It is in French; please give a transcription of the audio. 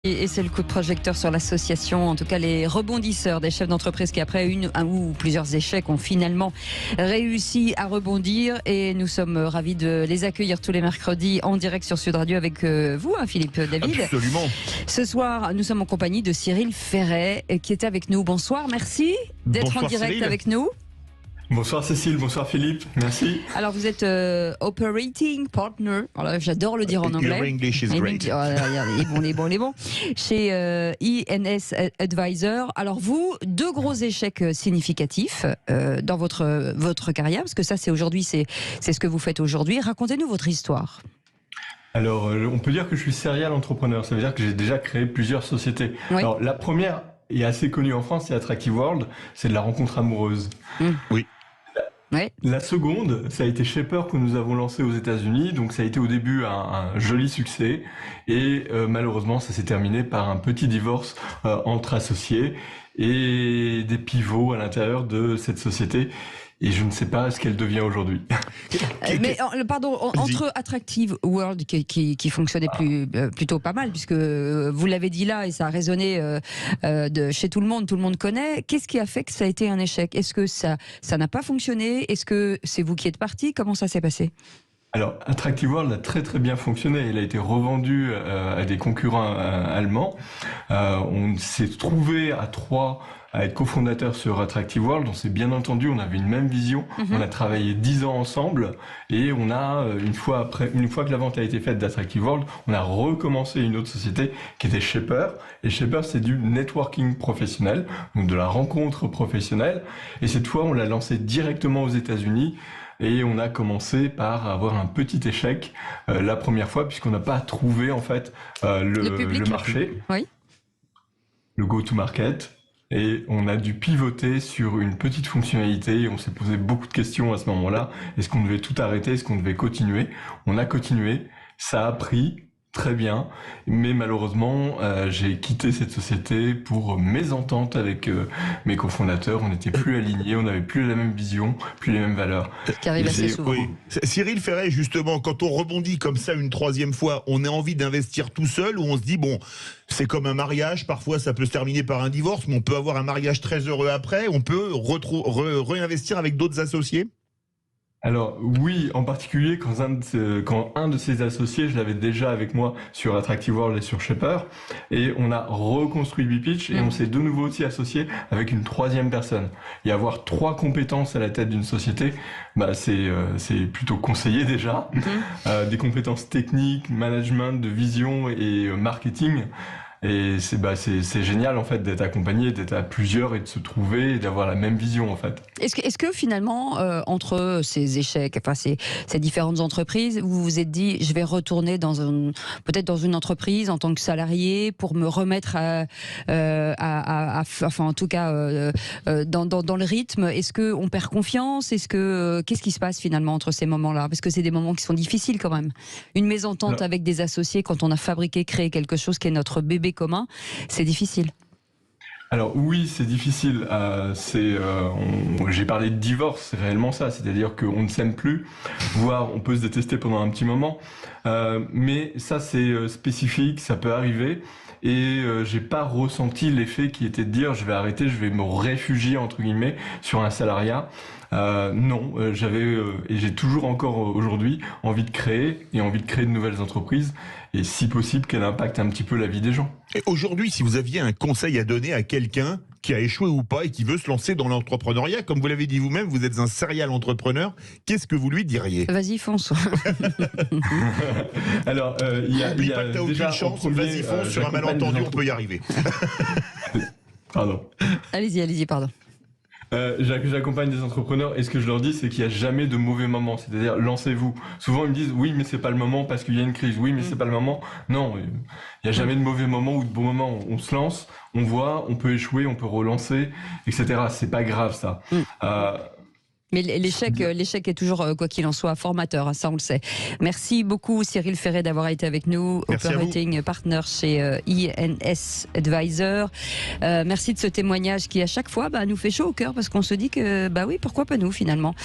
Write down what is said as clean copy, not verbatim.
Et c'est le coup de projecteur sur l'association, en tout cas les rebondisseurs des chefs d'entreprise qui après un ou plusieurs échecs ont finalement réussi à rebondir, et nous sommes ravis de les accueillir tous les mercredis en direct sur Sud Radio avec vous, Philippe David. Absolument. Ce soir, nous sommes en compagnie de Cyril Ferret qui est avec nous. Bonsoir, merci d'être en direct Cyril. avec nous. Bonsoir Cécile, bonsoir Philippe, merci. Alors vous êtes operating partner, alors, j'adore le dire en anglais. Your English is great. Les bons. Chez INS Advisor. Alors vous, deux gros échecs significatifs dans votre carrière, parce que ça c'est aujourd'hui, c'est ce que vous faites aujourd'hui. Racontez-nous votre histoire. Alors on peut dire que je suis serial entrepreneur, ça veut dire que j'ai déjà créé plusieurs sociétés. Oui. Alors la première est assez connue en France, c'est Attractive World, c'est de la rencontre amoureuse. Oui. Ouais. La seconde, ça a été Shaper que nous avons lancé aux États-Unis, donc ça a été au début un joli succès, et malheureusement ça s'est terminé par un petit divorce entre associés et des pivots à l'intérieur de cette société. Et je ne sais pas ce qu'elle devient aujourd'hui. Mais pardon, entre Attractive World qui fonctionnait plutôt pas mal, puisque vous l'avez dit là et ça a résonné chez tout le monde connaît. Qu'est-ce qui a fait que ça a été un échec? Est-ce que ça n'a pas fonctionné? Est-ce que c'est vous qui êtes parti? Comment ça s'est passé? Alors, Attractive World a très très bien fonctionné. Il a été revendu à des concurrents allemands. On s'est trouvé à trois à être cofondateur sur Attractive World. On s'est bien entendu, on avait une même vision. On a travaillé 10 ans ensemble et on a, une fois que la vente a été faite d'Attractive World, on a recommencé une autre société qui était Shaper. Et Shaper, c'est du networking professionnel, donc de la rencontre professionnelle. Et cette fois, on l'a lancé directement aux États-Unis. Et on a commencé par avoir un petit échec la première fois, puisqu'on n'a pas trouvé en fait le marché, Oui. le go-to-market. Et on a dû pivoter sur une petite fonctionnalité. On s'est posé beaucoup de questions à ce moment-là. Est-ce qu'on devait tout arrêter? Est-ce qu'on devait continuer? On a continué. Ça a pris très bien. Mais malheureusement, j'ai quitté cette société pour mésentente avec mes cofondateurs. On n'était plus alignés. On n'avait plus la même vision, plus les mêmes valeurs. Ce qui arrive assez souvent. Oui. Cyril Ferret, justement, quand on rebondit comme ça une troisième fois, on a envie d'investir tout seul ou on se dit, bon, c'est comme un mariage, parfois ça peut se terminer par un divorce, mais on peut avoir un mariage très heureux après, on peut réinvestir avec d'autres associés? Alors oui, en particulier quand un de ses associés, je l'avais déjà avec moi sur Attractive World et sur Shaper, et on a reconstruit BePitch et on s'est de nouveau aussi associé avec une troisième personne. Et avoir trois compétences à la tête d'une société, c'est plutôt conseillé déjà. Des compétences techniques, management, de vision et marketing. Et c'est génial en fait d'être accompagné, d'être à plusieurs et de se trouver et d'avoir la même vision en fait. Est-ce que finalement, entre ces échecs, enfin ces différentes entreprises, vous vous êtes dit, je vais retourner peut-être dans une entreprise en tant que salarié pour me remettre enfin en tout cas dans le rythme. Est-ce que on perd confiance? Qu'est-ce qui se passe finalement entre ces moments-là? Parce que c'est des moments qui sont difficiles quand même. Une mésentente avec des associés quand on a créé quelque chose qui est notre bébé commun, c'est difficile. Alors oui, c'est difficile. J'ai parlé de divorce, c'est réellement ça. C'est-à-dire qu'on ne s'aime plus, voire on peut se détester pendant un petit moment. Mais ça, c'est spécifique, ça peut arriver. Et j'ai pas ressenti l'effet qui était de dire je vais arrêter, je vais me réfugier entre guillemets sur un salariat. Non, j'avais et j'ai toujours encore aujourd'hui envie de créer de nouvelles entreprises et si possible qu'elle impacte un petit peu la vie des gens. Et aujourd'hui, si vous aviez un conseil à donner à quelqu'un qui a échoué ou pas et qui veut se lancer dans l'entrepreneuriat, comme vous l'avez dit vous-même, vous êtes un serial entrepreneur, qu'est-ce que vous lui diriez? Vas-y, fonce. Alors, il y a t'as déjà aucune chance, en premier, vas-y fonce, sur un malentendu, on peut y arriver. Pardon. Allez-y, pardon. J'accompagne des entrepreneurs et ce que je leur dis c'est qu'il n'y a jamais de mauvais moment, c'est-à-dire lancez-vous. Souvent ils me disent oui mais c'est pas le moment parce qu'il y a une crise, oui mais c'est pas le moment. Non, il n'y a jamais de mauvais moment ou de bon moment. On se lance, on voit, on peut échouer, on peut relancer, etc. C'est pas grave ça. Mais l'échec est toujours, quoi qu'il en soit, formateur, hein, ça on le sait. Merci beaucoup Cyril Ferret d'avoir été avec nous, Merci operating partner chez INS Advisor. Merci de ce témoignage qui à chaque fois nous fait chaud au cœur parce qu'on se dit que oui, pourquoi pas nous finalement.